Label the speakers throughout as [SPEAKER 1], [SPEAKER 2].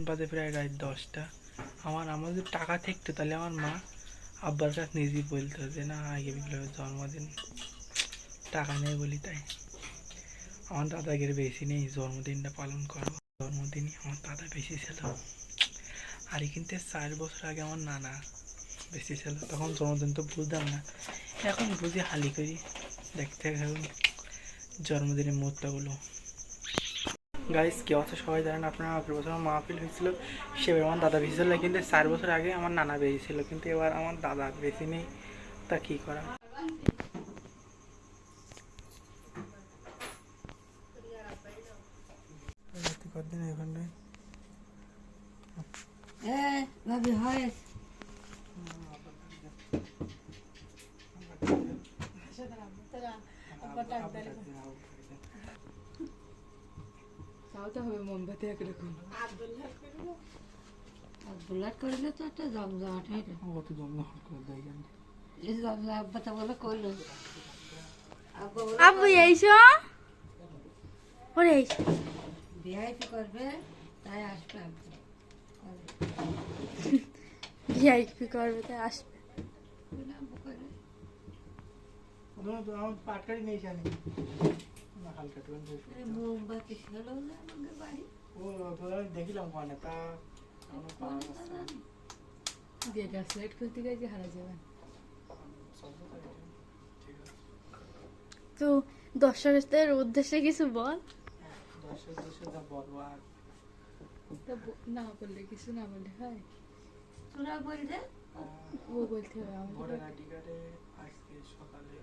[SPEAKER 1] বাজে প্রায় রাত 10টা। আমার যদি টাকা থাকতো তাহলে আমার মা আব্বার কাছে নিজেই বলতো যে না আগে বিপ্লবের জন্মদিন, টাকা নেই বলি তাই আমার দাদাগির বেশি নেই, জন্মদিনটা পালন করবো। জন্মদিনই আমার দাদা বেশি ছিল। আর কিন্তু 4 বছর আগে আমার নানা বেশি ছিল, তখন জন্মদিন তো বুঝতাম না, এখন বুঝি হালি করি দেখতে এখন জন্মদিনের মুহূর্তগুলো। গাইস কি অবস্থা সবাই জানেন আপনারা, 8 বছর আমার মাহফিল হয়েছিল, সেবার আমার দাদা বেশি ছিল, কিন্তু 4 বছর আগে আমার নানা বেশি ছিল, কিন্তু এবার আমার দাদা বেশি নেই, তা কী করা। কদিন এখানে
[SPEAKER 2] ভাবি হয় তাও হবে মোমবাতি একরকম আব্দুল্লাহ করলে তো একটা জমজমাট হয় না,
[SPEAKER 1] কত জমজমাট করে দেয় কেন
[SPEAKER 2] এই জমজমাট আব্বা তো বলে করলো
[SPEAKER 3] আব্বু এইসো ওরে
[SPEAKER 2] ভিআইপি করবে তাই আসবে আব্বু
[SPEAKER 3] ভিআইপি করবে তাই আসবে।
[SPEAKER 2] আব্বু করে
[SPEAKER 1] আমার পাটকারি নেই জানি হালকা
[SPEAKER 2] মোমবাতি ছিল না আমাদের বাড়ি,
[SPEAKER 1] ও দেখিলাম ওখানে তা
[SPEAKER 2] যেটা সেট করতে গেছে হারা যাবে।
[SPEAKER 3] তো দর্শকদের উদ্দেশ্যে কিছু বল।
[SPEAKER 2] না বললে কিছু না বললে হয়, তোরা বললে ও বলতে হবে
[SPEAKER 1] ভোটার আইডি কার্ডে আজকে সকালে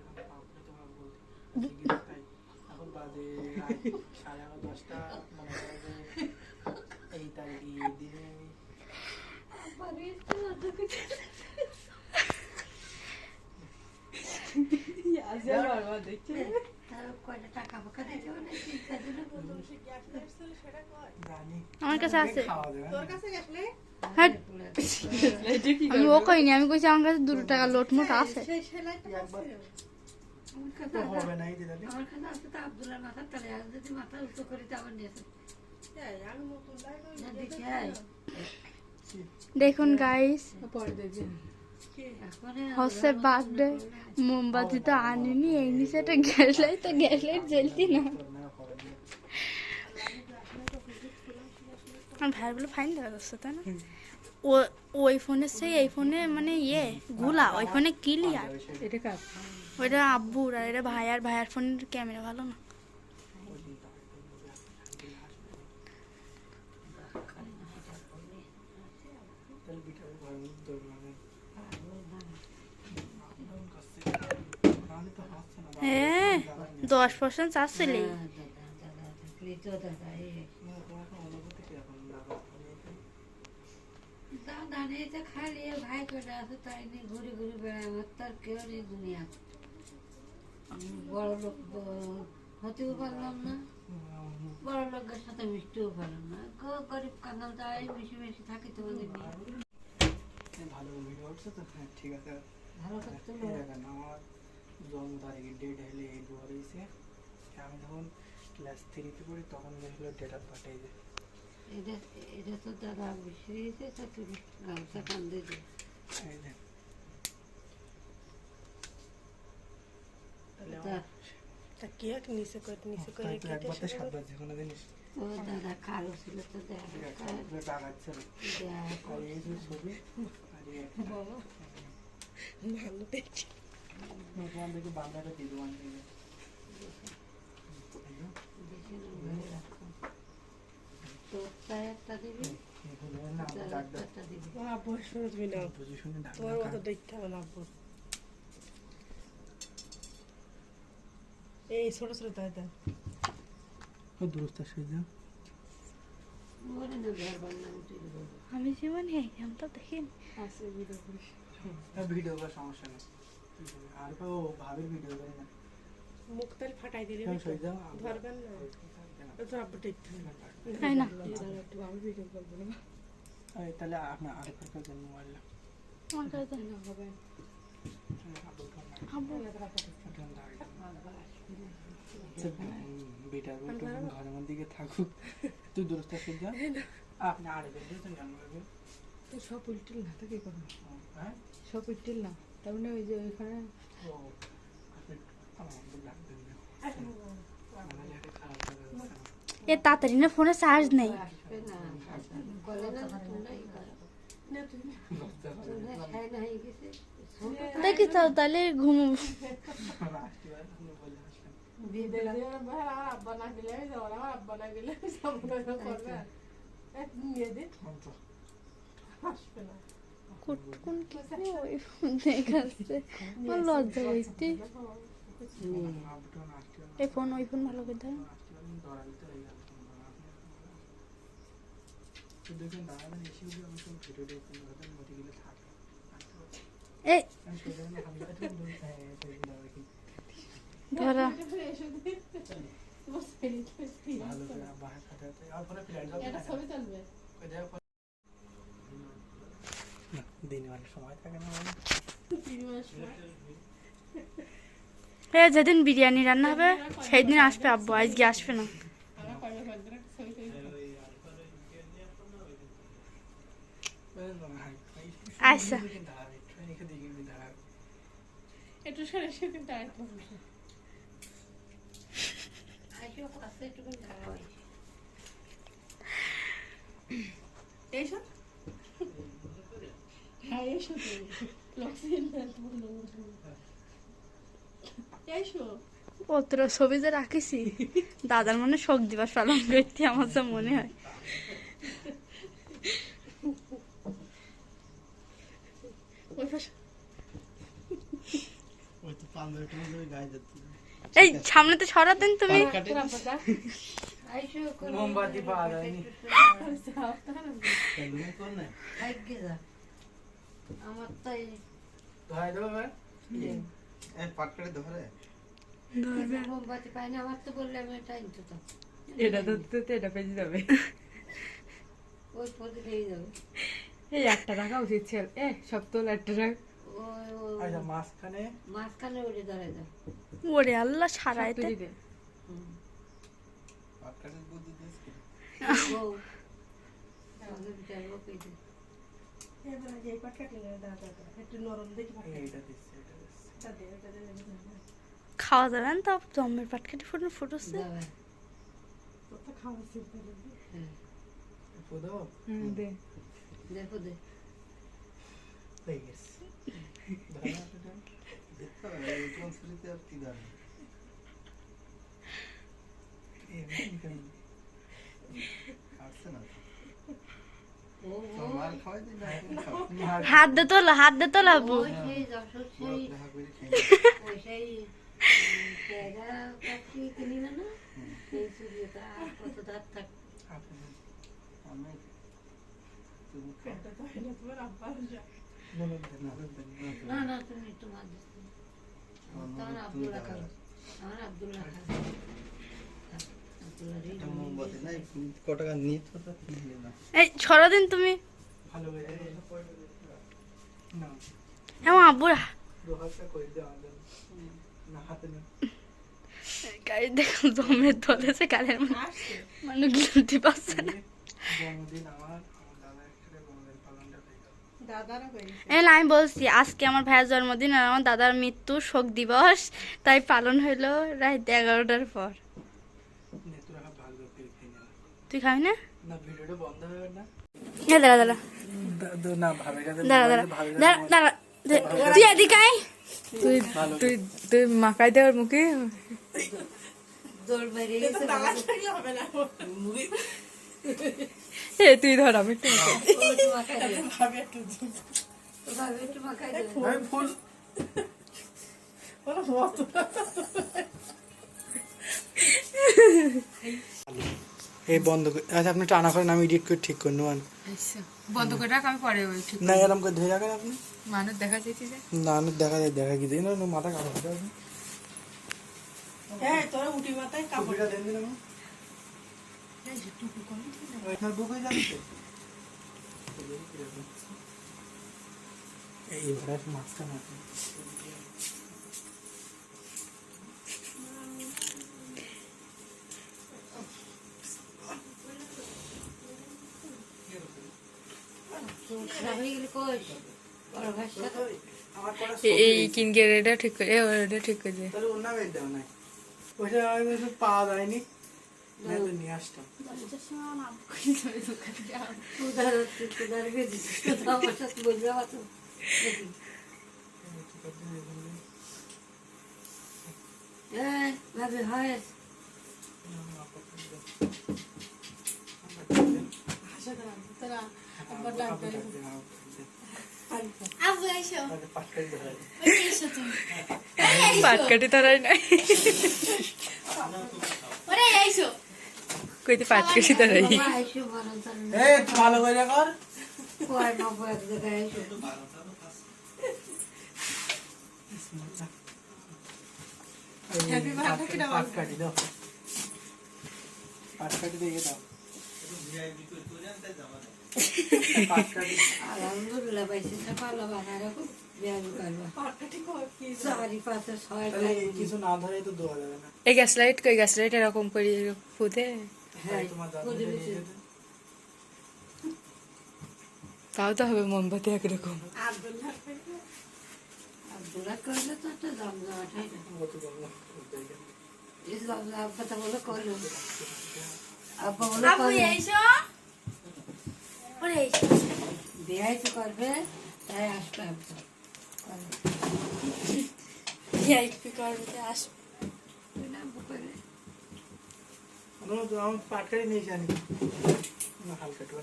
[SPEAKER 1] এখন বাজে 11:30 মনে করে যে এই তারিখে এই দিনে
[SPEAKER 3] আমার কাছে আছে, আমি ও কইনি, আমি কইছি আমার কাছে 2 টাকা লোট মোট আছে। দেখুন গাইস হচ্ছে বার্থডে, মোমবাতি তো আনিনি, এই নিচে একটা গ্যাস লাইট, তো গ্যাস লাইট জ্বলতি না। আমার ভাইয়ের বলে ফাইন দেওয়া যাচ্ছে তাই না, ওই ফোনের সেই এই ফোনে মানে গুলা, ওই ফোনে ক্লিয়ার, ওইটা আব্বুর, আর এটা ভাইয়ার ফোনের ক্যামেরা ভালো না। হ্যাঁ 10% চাচ্ছিলি
[SPEAKER 2] খালি ভাই করে আছে তাই নিয়ে ঘুরে ঘুরে বেড়ায়, আমার তার কেউ নেই দুনিয়া, বড় লোক হতেও পারলাম না, বড় লোকের সাথে মিশতেও পারলাম না, গরিব কাঙ্গাল তাই মিশে মিশে থাকি তোমাদের নিয়ে।
[SPEAKER 1] ভালো ভিডিও হচ্ছে তো, হ্যাঁ ঠিক আছে
[SPEAKER 2] ভালো করতে
[SPEAKER 1] আমার জন্ম তারিখের ডেট হলে এই হয়েছে, আমি যখন ক্লাস 3-তে পড়ি তখন হলো ডেট অফ বার্থ। এই যে
[SPEAKER 2] এটা তো দাদা মিশিয়েছে, তুমি গামছা কান্দে যে
[SPEAKER 1] এই যে
[SPEAKER 4] তা কেক নিচে করে
[SPEAKER 1] একবার তো 7 বাজে কোনো জিনিস
[SPEAKER 2] ও দাদা কালো ছিল তো দেখা
[SPEAKER 1] বাগাচ্ছিল আর এই যে ছবি আর এই
[SPEAKER 4] বাবা ভালো দেখছি
[SPEAKER 1] ওখান থেকে বাংলাটা দিয়ে দেওয়ান থেকে
[SPEAKER 2] তোরটা একটা দিবি, একটা দিবি।
[SPEAKER 4] আব্বু শুনে তুমি নাও, তোমার মতো দেখতে হবে না আব্বু। এই ছোট ছোট তাই দেন
[SPEAKER 1] দুরস্ত সেজা
[SPEAKER 3] আমি জীবনে আমি তো দেখিনি।
[SPEAKER 1] ভিডিও করার সমস্যা নেই, আর তো ভাবির ভিডিও করে না,
[SPEAKER 4] মুখ তাল ফাটাই দিলে ধরবেন না, তো আব্বু দেখতে হবে
[SPEAKER 3] তাই না,
[SPEAKER 4] একটু আমি ভিডিও করবো না।
[SPEAKER 1] তাহলে আপনার আরেকবার জন্য মোবাইল
[SPEAKER 3] আমার কাছে না হবে আব্বু
[SPEAKER 1] বেটার ঘরের মধ্যে থাকুক, তুই দোস্ত যা আপনি আড়ে বেরিয়েছেন কেন বলবেন?
[SPEAKER 4] তো সব উল্টিল না তো কি করবো,
[SPEAKER 1] হ্যাঁ
[SPEAKER 4] সব উল্টিল না তার মানে ওই যে ওইখানে
[SPEAKER 1] ও আপনি আমার লাগবেন না আমার একটা খারাপ লাগা
[SPEAKER 3] এ তাড়াতাড়ি না ফোনে চার্জ নেই।
[SPEAKER 2] আসবে না, বলে না তোমরাই করো। তোমরা খাই না হয়ে গেছে।
[SPEAKER 3] দেখি তাও তাহলে ঘুম
[SPEAKER 2] বিয়ে
[SPEAKER 4] দেখে আমার আব্বা না গেলে আমি যাবো না, আমার আব্বা না গেলে আমি যাবো না, এরকম করবে আর। নিয়ে দিন আসবে না।
[SPEAKER 3] কোন কি ওই ফোন দেখাচ্ছে, আমার লজ্জা হইতে। এই ফোন ওই ফোন ভালো করে দাও।
[SPEAKER 1] দেখুন দাঁড়াবেন এসে আমি সব ভিডিও দেখুন মধ্যে গেলে থাকে
[SPEAKER 3] এই
[SPEAKER 1] আমি সেজন্য
[SPEAKER 3] ধরা
[SPEAKER 1] ভালো করে বাহার খাটাতে আর পরে ফ্লাইট যাবে
[SPEAKER 4] একটা ছবি তুলবে।
[SPEAKER 1] না দিনে অনেক সময় থাকে না
[SPEAKER 4] 3 মাস পর।
[SPEAKER 3] যেদিন বিরিয়ানি রান্না হবে সেই দিন আসবে আব্বু, আজকে আসবে না।
[SPEAKER 4] আমার কবে করবে একটা ছবি তুলবে।
[SPEAKER 3] আচ্ছা
[SPEAKER 4] একটু সরে এসে কিন্তু আরেকটা বসে।
[SPEAKER 2] আইসো কাছে একটু দাঁড়াও।
[SPEAKER 4] এইসব হ্যাঁ এসো তুমি লক্ষ্মী না বলো এসো।
[SPEAKER 3] অতটা ছবি যে রাখিছি দাদার মনে শোক দিবস পালন করতে আমার যা মনে হয়।
[SPEAKER 4] ওই পাশে
[SPEAKER 1] ওই তো 15 মিনিট গায়ে যাচ্ছে
[SPEAKER 3] এই সামনে তো সরাতেন তুমি।
[SPEAKER 2] আইসো
[SPEAKER 1] মোমবাতি পাওয়া যায়নি
[SPEAKER 2] ভাগ্যে যা। আমার তাই
[SPEAKER 1] ধরে দেবো ভাই
[SPEAKER 5] পাটকাটে ধরে
[SPEAKER 2] মোমবাতি পাই না, আমার তো বললে আমি এটা আনতে তো
[SPEAKER 4] এটা ধরতে তো এটা পেয়ে যাবে।
[SPEAKER 2] ওই পথে নিয়ে যাবে।
[SPEAKER 4] এই একটা রাখা উচিত ছিল, সব তোল একটা রাখ।
[SPEAKER 1] আচ্ছা মাঝখানে
[SPEAKER 2] মাঝখানে ওরে দাঁড়ায় যাও।
[SPEAKER 3] ওরে আল্লাহ সারাইতে
[SPEAKER 4] তুলি দে।
[SPEAKER 5] পাটকাটের বুদ্ধি দিস কি
[SPEAKER 2] বউ আমাদের বিচার লোক এই যে
[SPEAKER 4] একটু নরম দেখি
[SPEAKER 1] এইটা দিচ্ছে এটা দিচ্ছে
[SPEAKER 3] খাওয়া যাবে না তো জমের পাটকাটি ফুটে ফুটেছে।
[SPEAKER 2] যাবে।
[SPEAKER 4] খাওয়া ছিল।
[SPEAKER 2] হ্যাঁ,
[SPEAKER 1] ফুদো
[SPEAKER 4] দে
[SPEAKER 2] দেখো দে
[SPEAKER 1] হয়ে গেছে ধরে না এটা
[SPEAKER 5] দেখতে হবে এই ট্রান্সফারিতে আর কি জানে আসছে না
[SPEAKER 2] ও
[SPEAKER 5] মার খাওয়াই দিই না
[SPEAKER 3] হাত দে তোলা, হাত দে তোলা আব্বু।
[SPEAKER 2] ওই সেই যশোর সেই
[SPEAKER 5] দেখা করে খেয়ে
[SPEAKER 2] ওই সেই প্যারা কাঠি কিনি না না সেই চুড়িটা আর কত দাঁত থাক।
[SPEAKER 5] আমি তুমি
[SPEAKER 4] তোমার আব্বা
[SPEAKER 2] না না তুমি তোমার দিচ্ছি তোমার আব্দুল্লাহ খাবে, আমার আব্দুল্লাহ খাবে। আব্দুল্লাহ রে
[SPEAKER 5] একটা মোমবাতি নাই ক টাকা নিয়ে তো কিনলে না
[SPEAKER 3] এই ছড়া দিন তুমি।
[SPEAKER 1] ভালো হয়ে যাবে না
[SPEAKER 3] এমন আব্বুর
[SPEAKER 1] দোহারটা করে দে আমাদের না হাতে না
[SPEAKER 3] গাড়ি দেখো জমের ধরেছে গাড়ির মানুষ গিলতে পারছে না।
[SPEAKER 1] জন্মদিন আমার দাদা একসাথে জন্মদিন পালনটা হয়ে গেল
[SPEAKER 4] দাদারা কই
[SPEAKER 3] আমি বলছি আজকে আমার ভাইয়ের জন্মদিন আর আমার দাদার মৃত্যু শোক দিবস, তাই পালন হইলো রাত 11টার পর।
[SPEAKER 1] নে তোরা ভাগ করে খেয়ে নিলাম
[SPEAKER 3] তুই খাবি না?
[SPEAKER 1] না ভিডিওটা বন্ধ হবে না
[SPEAKER 3] দাঁড়া দাঁড়া
[SPEAKER 1] না ভাবে
[SPEAKER 3] দাঁড়া দাঁড়া দাঁড়া দাঁড়া তুই এদিকে আয়।
[SPEAKER 4] তুই তুই তুই মাখাই দে ওর মুখে।
[SPEAKER 2] দৌড় বেরিয়ে গেছে
[SPEAKER 4] তুই ধর আমি একটু
[SPEAKER 2] একটু মাখাই দেবে, ভাবে একটু মাখাই দেবে।
[SPEAKER 1] আমি ফুল এই বন্ধ করে আচ্ছা আপনি টানা করেন আমি এডিট করে ঠিক করে নেবেন
[SPEAKER 4] বন্ধ করে রাখ, আমি পরে ওই ঠিক
[SPEAKER 1] না এরকম করে ধরে রাখেন আপনি
[SPEAKER 4] মানুষ দেখা যাচ্ছে যে
[SPEAKER 1] না আমি দেখা যায় দেখা কি দিই না মাথা কাটা হবে
[SPEAKER 4] হ্যাঁ তোরা উঠি মাথায়
[SPEAKER 1] কাপড়টা দেন দিন আমি ওইখানে বুক হয়ে যাচ্ছে এই ভাড়া মাঝখানে আছে
[SPEAKER 2] খারাপ হয়ে গেলে কই বড় ভাইয়ের সাথে
[SPEAKER 1] আমার কটা
[SPEAKER 3] এই কিনকে এটা ঠিক করে এটা ঠিক করে দে।
[SPEAKER 1] তাহলে ওর নামে দাও নাই ওইটা আমি তো পাওয়া যায়নি না তো নিয়ে আসতাম
[SPEAKER 2] উদার গেছিস তো আমার সাথে বলবে আমার তো দেখি ভাবে হয়
[SPEAKER 4] তোরা আব্বার ডাক দেয়
[SPEAKER 3] আব্বু এসো
[SPEAKER 1] পাটকাই ধরে
[SPEAKER 3] ওই এসো তুমি পাট কাটি তারাই নাই ওরে এসো কইতে পাট কাটি তারাই
[SPEAKER 2] বাবা এসে বলো তাহলে
[SPEAKER 1] এই ভালো করে কর
[SPEAKER 2] কয় নব এক জায়গায় এসে
[SPEAKER 4] হ্যাপি বার্থডে কিনা বল
[SPEAKER 1] পাটকাটি দাও পাটকাটি দিয়ে দাও পাটকাটি
[SPEAKER 2] আলহামদুলিল্লাহ পাইছি সকাল বানায় রাখো বিয়ার করবা
[SPEAKER 4] পাটকাটি কি
[SPEAKER 2] চারি পাঁচে ছয়
[SPEAKER 1] তাহলে কিছু না ধরে তো দেওয়া যাবে না
[SPEAKER 3] এই গ্যাস লাইট কই গ্যাস লাইট এরকম করে ফুদে
[SPEAKER 2] হ্যাঁ
[SPEAKER 1] তোমার দাদা
[SPEAKER 2] করে দিছি।
[SPEAKER 3] তাও তো হবে মোমবাতি একরকম
[SPEAKER 4] আব্দুল্লাহ
[SPEAKER 2] আব্দুল্লাহ করলে তো একটা জমজমাট হয় না
[SPEAKER 1] কত বলবো
[SPEAKER 2] এই জমজমাট কথা বলে করলো আব্বা বলে
[SPEAKER 3] আব্বু
[SPEAKER 2] করলো
[SPEAKER 3] এসো ওরে এসো
[SPEAKER 2] বিয়াই তো করবে তাই আসবে আব্বা
[SPEAKER 3] ভিআইপি করতে আসবে
[SPEAKER 2] আব্বু করে
[SPEAKER 1] আমি পাটকাটি নিয়ে জানি না হালকা একটু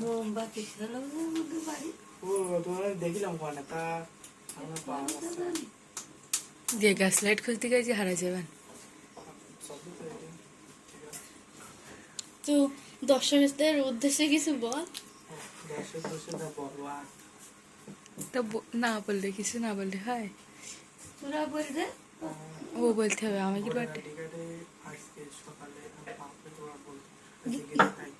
[SPEAKER 2] মোমবাতি ছিল আমাদের বাড়ি
[SPEAKER 1] ও তোমার দেখিলাম ওখানে তা আমরা পাওয়া যাচ্ছে না।
[SPEAKER 3] যে গ্যাস লাইট খুঁজতে গেছি হারা যাবেন
[SPEAKER 1] সবই তো এটাই।
[SPEAKER 3] তো দর্শকদের উদ্দেশ্যে কিছু বল
[SPEAKER 1] দর্শক দর্শকরা বলবো আর
[SPEAKER 3] তো না বললে কিছু না বললে হয়
[SPEAKER 2] তোরা বলবে
[SPEAKER 3] ও বলতে হবে আমার কি বার্থডে
[SPEAKER 1] টিকাটে আজকে সকালে আমি বাপরে তোমার বলতে আজকে গেলে খাই।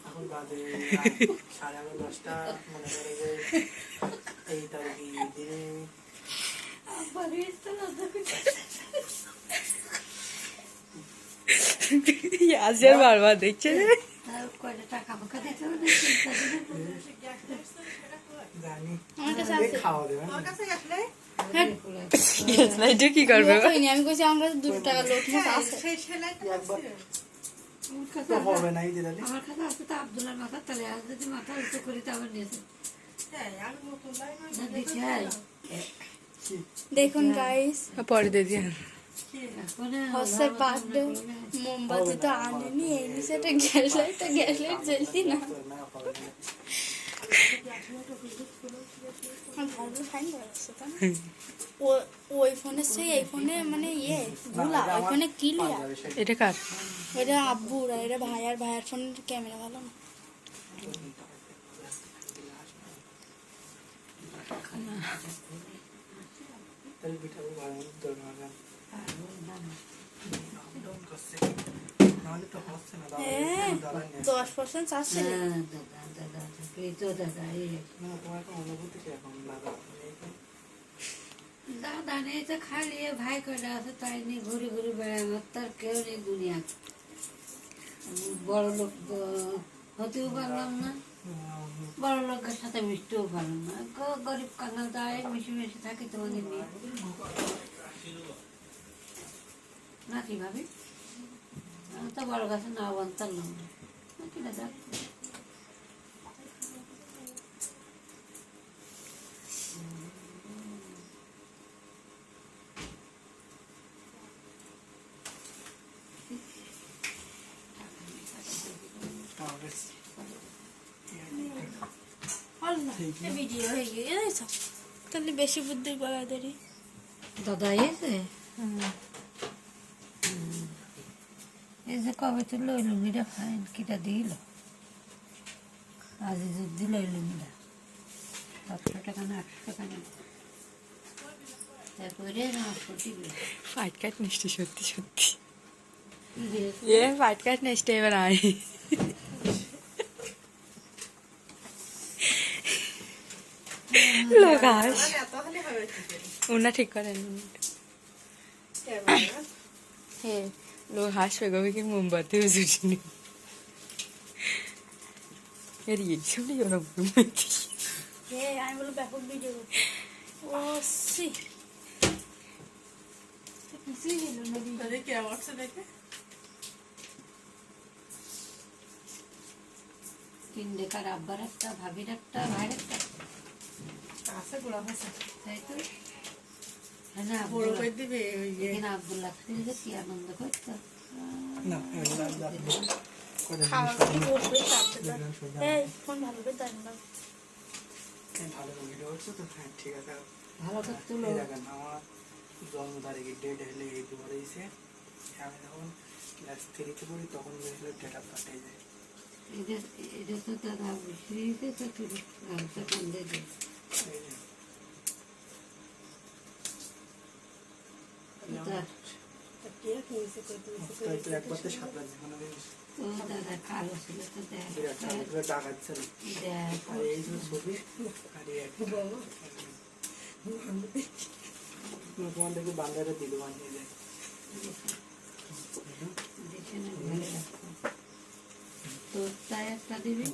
[SPEAKER 1] এখন বাজে রাত 11:30 মনে করে যে এই তারিখে দিনে
[SPEAKER 2] আব্বার তো না
[SPEAKER 3] আজের বারবার দেখছে রে
[SPEAKER 2] তার কয়টা টাকা ফাঁকা দিতে হবে
[SPEAKER 1] জানি
[SPEAKER 3] আমার কাছে
[SPEAKER 1] এই
[SPEAKER 3] আছে
[SPEAKER 1] খাওয়া দেবে
[SPEAKER 4] তোর কাছে আসলে
[SPEAKER 3] গ্যাস লাইটে কি করবে আমি কইছি আমার কাছে 2 টাকা লোট মত আছে
[SPEAKER 4] সেই সেলাইটা
[SPEAKER 1] একবার
[SPEAKER 2] আমার কাছে
[SPEAKER 1] তো হবে না এই দিদালি
[SPEAKER 2] আমার কাছে আছে তো আব্দুল্লাহর মাথা তাহলে আজ যদি মাথা উঁচু করি তো আবার নিয়েছে
[SPEAKER 4] হ্যাঁ আমি নতুন লাইন
[SPEAKER 2] না দিচ্ছি হ্যাঁ
[SPEAKER 3] দেখুন গাইস পরে দিয়ে দিন
[SPEAKER 2] এখন
[SPEAKER 3] হচ্ছে বার্থডে মোমবাতি তো আনেনি এই নিচে একটা গ্যাস লাইট জ্বলতি না ভালো ফাইন লাগছে তাই না? ওই ফোনের সেই এই ফোনে মানে গুলা ওই ফোনে ক্লিয়ার এটা কার ওইটা আব্বুর আর এটা ভাইয়ার ফোনের ক্যামেরা ভালো না
[SPEAKER 1] তাহলে পিঠাগুলো ভালো মতো দরকার না নাহলে তো হচ্ছে না দাদা
[SPEAKER 3] 10% চাচ্ছে
[SPEAKER 2] দাদা এই তো দাদা এই
[SPEAKER 1] না তোমার একটা অনুভূতি কিরকম দাদা
[SPEAKER 2] দাদা নেই তো খালি এ ভাই কয়টা আছে তাই নিয়ে ঘুরে ঘুরে বেড়ায় আমার তার কেউ নেই দুনিয়া বড় লোক হতেও পারলাম না বড় লোকের সাথে মিশতেও পারলাম না গরিব কাঙ্গাল তাই মিশে মিশে থাকি তোমাদের নিয়ে নাকি ভাবি আমি তো বড় গাছে না বানতাম না নাকি না দেখ
[SPEAKER 3] ভিডিও হয়ে গিয়েছে তাহলে বেশি বুদ্ধি গলা দেরি
[SPEAKER 2] দাদা এসে এই যে কবে তুললো ওই লুঙ্গিটা ফাইন কিটা দিল আজ দিল ওই লুঙ্গিটা 700 টাকা না 800 টাকা না তারপরে না
[SPEAKER 3] ফাইট কাট নিশ্চয় সত্যি সত্যি
[SPEAKER 2] কি
[SPEAKER 3] ফাইট কাট নেক্সট এবার আই লোকাস
[SPEAKER 4] এত হলে হবে
[SPEAKER 3] উনা ঠিক করেন হে লোক হাসবে গবে কি মোমবাতি জুটিনি এর এই সবই ওরকম আমি বলো ব্যাপক ভিডিও করছি। ও সি কিছুই হলো না video।
[SPEAKER 4] তাদের কে হোয়াটসে দেখে
[SPEAKER 2] তিন ডেকার আব্বার একটা, ভাবির একটা, ভাইয়ের একটা।
[SPEAKER 4] আছে গোড়া ভাষা
[SPEAKER 2] তাই তো? হ্যাঁ না,
[SPEAKER 4] বড় করে দিবে ওই ইয়ে
[SPEAKER 2] এখানে আব্দুল্লাহ খালি কি আনন্দ করতো।
[SPEAKER 5] না এগুলো আমি রাখবো। কটা
[SPEAKER 3] খাওয়া
[SPEAKER 5] জিনিস
[SPEAKER 3] কি বসবে চাপতে দাও।
[SPEAKER 5] দেখলাম সোজা।
[SPEAKER 3] এই ফোন ভালো করে দেন না।
[SPEAKER 5] ভালো ভিডিও হচ্ছে তো, হ্যাঁ ঠিক আছে।
[SPEAKER 2] ভালো করে তুলো।
[SPEAKER 5] এই দেখেন আমার জন্ম তারিখে ডেট হলে এই দুবারে এসে আমি যখন ক্লাস 3-তে পড়ি তখন হয়েছিল ডেট অফ বার্থ যায়।
[SPEAKER 2] এটা তো দাদা বিক্রিতে তো তুলো গামছা কান্দে দেয়।
[SPEAKER 5] এই যে,
[SPEAKER 2] তার
[SPEAKER 4] কে কিনেছে কই তুলছে
[SPEAKER 5] তাই তো একবারতে 7 বার জীবনে জিনিস
[SPEAKER 2] তো দাদা কালো ছিল তো দেখ
[SPEAKER 5] বিরাট করে ডাকাত ছিল।
[SPEAKER 2] দেখ
[SPEAKER 5] আর এই যে ছবি আর এই একটা তোমার দেখি বাংলাটা দিল বানিয়ে যায়।
[SPEAKER 2] দেখে না ভালো লাগতো। তো তাই একটা দিবি,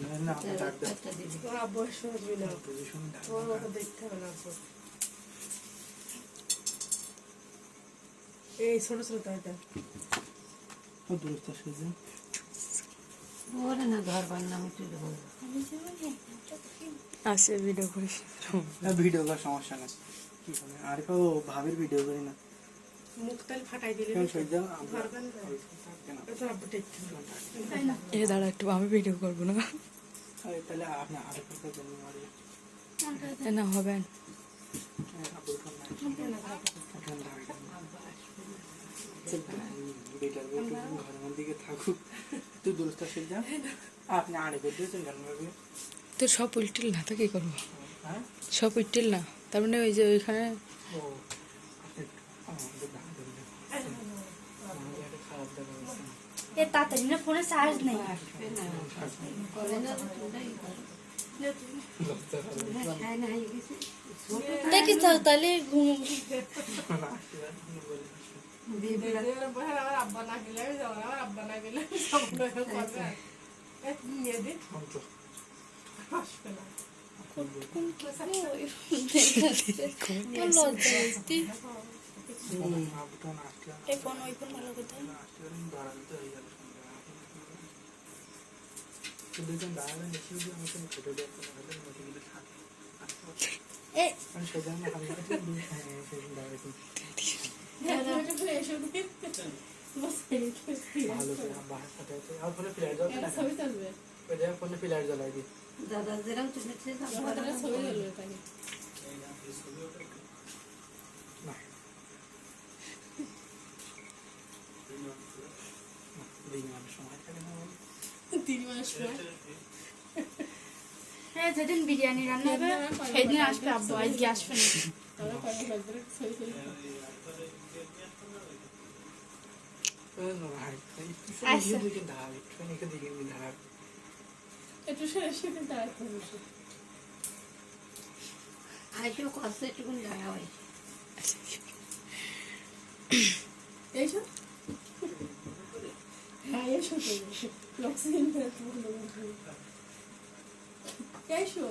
[SPEAKER 5] না আমার
[SPEAKER 2] তার
[SPEAKER 5] ডাক
[SPEAKER 2] একটা দিবি।
[SPEAKER 4] তোর আব্বু আসবে না
[SPEAKER 5] পজিশন ডাক
[SPEAKER 4] তোর মতো দেখতে হবে না আব্বু এই ছোট ছোট তাইটা
[SPEAKER 5] ও দূরত্ব সেজে
[SPEAKER 2] ওরে না ঘর বান্না আমি তুলে বলবো।
[SPEAKER 3] আসে ভিডিও করিস।
[SPEAKER 5] ভিডিও করার সমস্যা নেই কি করে আর কেউ ভাবির ভিডিও করি না
[SPEAKER 4] মুখ তাল ফাটাই দিলে
[SPEAKER 5] কেমন সহ্য
[SPEAKER 4] ঘর বান্না তোর আব্বু দেখতে হবে না
[SPEAKER 3] এ দাঁড়া একটু আমি ভিডিও করবো না।
[SPEAKER 5] তাহলে আপনি আরেক কথা জন্য মারি
[SPEAKER 3] না হবে না।
[SPEAKER 5] আপুর ফোন নাই এখন বেটার বেটু ঘরের মধ্যে থাকুক তুই দূরস্থ সেজা আপনি আরেক দিয়েছেন কেন ভাবি
[SPEAKER 3] তোর সব উল্টিল না তো কি করবো?
[SPEAKER 5] হ্যাঁ
[SPEAKER 3] সব উল্টিল না তার মানে ওই যে ওইখানে
[SPEAKER 5] ও আমাদের ডাক দিলে আমাদের একটা খারাপ দেখা হচ্ছে
[SPEAKER 3] এ তাড়াতাড়ি না ফোনে চার্জ নেই।
[SPEAKER 2] আসবে না করে না তোরাই কর। তোরা খায় না হয়ে গেছে ছোট
[SPEAKER 3] দেখি তো তাহলে ঘুম
[SPEAKER 2] দিবি
[SPEAKER 4] আমার আব্বা না গেলে আমি যাবো না আমার আব্বা না গেলে আমি যাবো না করবে নিয়ে দিন আসবে না
[SPEAKER 3] এই ফোন ওই ফোন ভালো করতে এ
[SPEAKER 4] ছবি তুলবে
[SPEAKER 5] ফিলার জ্বলাই দিই
[SPEAKER 2] দাদা যেরকম তুলেছে
[SPEAKER 4] ছবি তুলবে তাকে
[SPEAKER 5] না দিন মানুষ সময় থাকে না
[SPEAKER 4] 3 মাস পর
[SPEAKER 3] হ্যাঁ যেদিন বিরিয়ানি রান্না হবে সেদিন আসবে আব্বু, আজকে আসবে না।
[SPEAKER 4] আমরা কয়েক মাস ধরে ছবি তুলি একটু সেদিন দাঁড়াতে হবে
[SPEAKER 2] আইসো কষ্ট একটুকুন দেখা হয়
[SPEAKER 4] এইসো হ্যাঁ এসো তো এইসো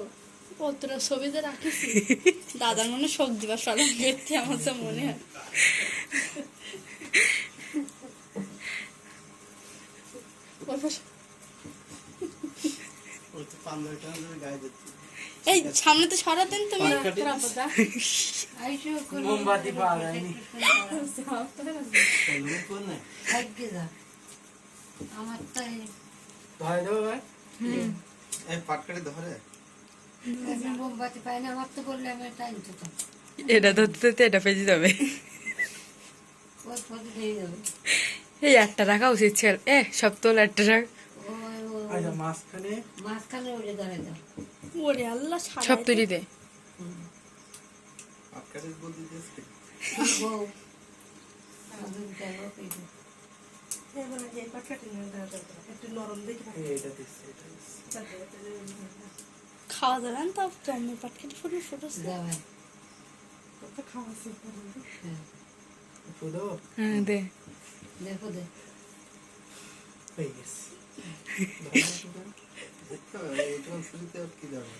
[SPEAKER 3] কতটা ছবিতে রাখিস দাদার মনে শোক দিবার পালন করতে আমার তো মনে হয়। এই সামনে তো সরাতেন তুমি।
[SPEAKER 2] আইসো
[SPEAKER 5] মোমবাতি পাওয়া যায়নি
[SPEAKER 2] ভাগ্যে যা আমার তাই
[SPEAKER 5] ধরে দেবো ভাই
[SPEAKER 6] এই পাটকাঠি ধরে
[SPEAKER 2] মোমবাতি পাই না আমার তো বললে আমি টাইম তো
[SPEAKER 3] এটা ধরতে এটা পেয়ে যাবে।
[SPEAKER 2] ওই পথে দিয়ে যাবে
[SPEAKER 3] এই একটা রাখা উচিত ছিল। সব তোল একটা রাখ।
[SPEAKER 5] আচ্ছা মাঝখানে
[SPEAKER 2] মাঝখানে উড়ে দাঁড়ায় দাও
[SPEAKER 3] ওরে আল্লাহ সব তৈরি দে।
[SPEAKER 6] পাটকাঠি বলতে দিয়েছে
[SPEAKER 2] বউ আগুন চালো পেয়ে
[SPEAKER 4] একটু নরম দেখে
[SPEAKER 5] এটা দিচ্ছি এটা দিচ্ছি
[SPEAKER 3] খাওয়া যাবে না তো জন্মের পাট খেতে ফুটে ফুটেছে।
[SPEAKER 2] যাবে
[SPEAKER 4] খাওয়া
[SPEAKER 5] শুধু
[SPEAKER 3] হ্যাঁ দে
[SPEAKER 2] দেখো দে
[SPEAKER 5] হয়ে গেছে
[SPEAKER 6] দেখতে হবে এইটুকু ছুরিতে আর কি যাবে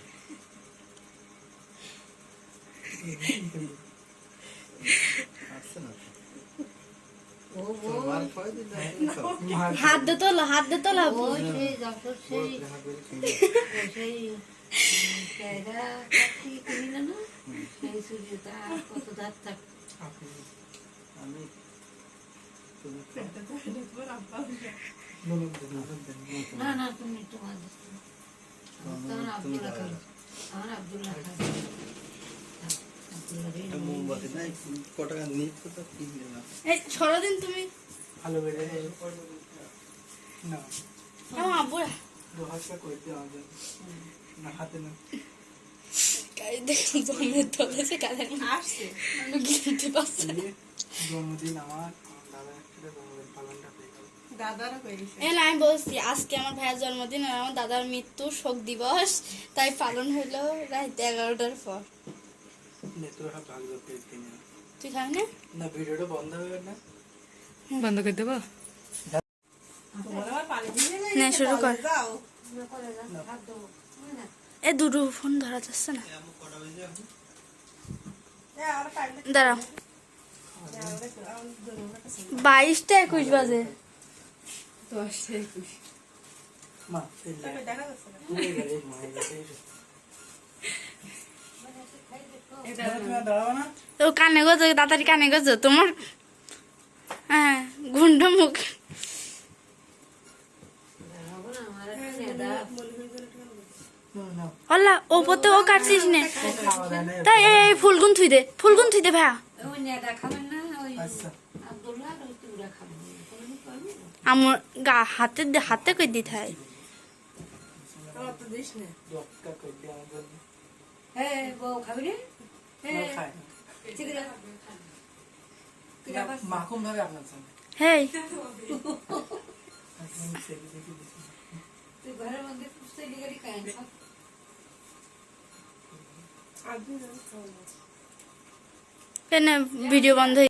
[SPEAKER 6] আসছে না
[SPEAKER 2] ও
[SPEAKER 6] তো মার খাওয়াই দিলে
[SPEAKER 3] হাত দে তোলা, হাত দে তোলা।
[SPEAKER 2] ও সেই যখন সেই
[SPEAKER 6] হাত বেরিয়ে খেয়ে
[SPEAKER 2] সেই ক্যাডা কাটি কিনি না না সেই সূর্যটা কত ধার থাক
[SPEAKER 6] আমি তুমি
[SPEAKER 4] এটা তো তোমার আব্বা
[SPEAKER 2] না না তুমি তোমার তোমার আব্দুল্লাহ খান আমার আব্দুল্লাহ খান
[SPEAKER 6] একটা মোমবাতি নাই কটা নিয়ে তো কিনলে না
[SPEAKER 3] এই সরদিন তুমি
[SPEAKER 1] ভালো বেড়ে না
[SPEAKER 3] আমার আব্বুরা
[SPEAKER 1] দু হাজার করে দিও আমাদের না হাতে না
[SPEAKER 3] গাড়ি দেখুন জমের তোলেছে কালে
[SPEAKER 4] আসছে
[SPEAKER 3] আমি কিনতে পারছি না।
[SPEAKER 1] জন্মদিন আমার দাদা একটা জন্মদিন পালনটা হয়ে গেল।
[SPEAKER 4] দাদারা হয়ে গেছে
[SPEAKER 3] এই না, আমি বলছি আজকে আমার ভাইয়ের জন্মদিন আর আমার দাদার মৃত্যু শোক দিবস, তাই পালন হইলো রাত 11টার পর।
[SPEAKER 1] নেত্র সব ভাগ করতে দিন
[SPEAKER 3] তুই খাবি না?
[SPEAKER 1] না ভিডিওটা বন্ধ হবে না
[SPEAKER 3] বন্ধ করে দেবো।
[SPEAKER 4] তোমার আবার পানি দিয়ে
[SPEAKER 3] নে, শুরু কর।
[SPEAKER 4] যাও
[SPEAKER 2] হাত দেবো না
[SPEAKER 3] এ দুটো ফোন ধরা যাচ্ছে না,
[SPEAKER 6] এমন কটা বেজে এখন
[SPEAKER 4] আর পাইলে
[SPEAKER 3] দাঁড়াও।
[SPEAKER 4] আমার
[SPEAKER 3] 22টা 21 বাজে।
[SPEAKER 4] 10 21
[SPEAKER 1] মা তেল
[SPEAKER 4] তবে দেখা যাচ্ছে না
[SPEAKER 1] হয়ে গেলে হয়ে গেছে
[SPEAKER 4] এটা
[SPEAKER 1] তুমি আর দাঁড়াবো না
[SPEAKER 3] তো কানে গজো, তাড়াতাড়ি কানে গজো তোমার। হ্যাঁ, গুন্ড মুখ।
[SPEAKER 2] হবে না আমার একটা
[SPEAKER 1] না
[SPEAKER 3] ওলা ওপরতে ও কাটছিস নে,
[SPEAKER 1] খাওয়া দাওয়া নেই
[SPEAKER 3] তাই এই ফুলগুন থুই দে, ফুলগুন থুই দে ভাইয়া।
[SPEAKER 2] ওই নেদা খাবেন না ওই
[SPEAKER 1] আচ্ছা
[SPEAKER 2] আব্দুল্লাহ আর ওই তুরা খাবেন কোনোদিন করবে না
[SPEAKER 3] আমার গা হাতে হাতে কই দিতে হয়।
[SPEAKER 4] আমার তো দিস না
[SPEAKER 1] ডক্টর করে দিয়ে আমার জন্য
[SPEAKER 2] হ্যাঁ বউ খাবি রে হ্যাঁ
[SPEAKER 1] খায়
[SPEAKER 2] ঠিক আছে তুই আবার
[SPEAKER 1] মাখুম ভাবে আপনার সঙ্গে
[SPEAKER 3] হেই,
[SPEAKER 2] তুই ঘরের মধ্যে পুষতে লিগারি খাই না
[SPEAKER 4] আগে
[SPEAKER 3] কেন ভিডিও বন্ধ হয়ে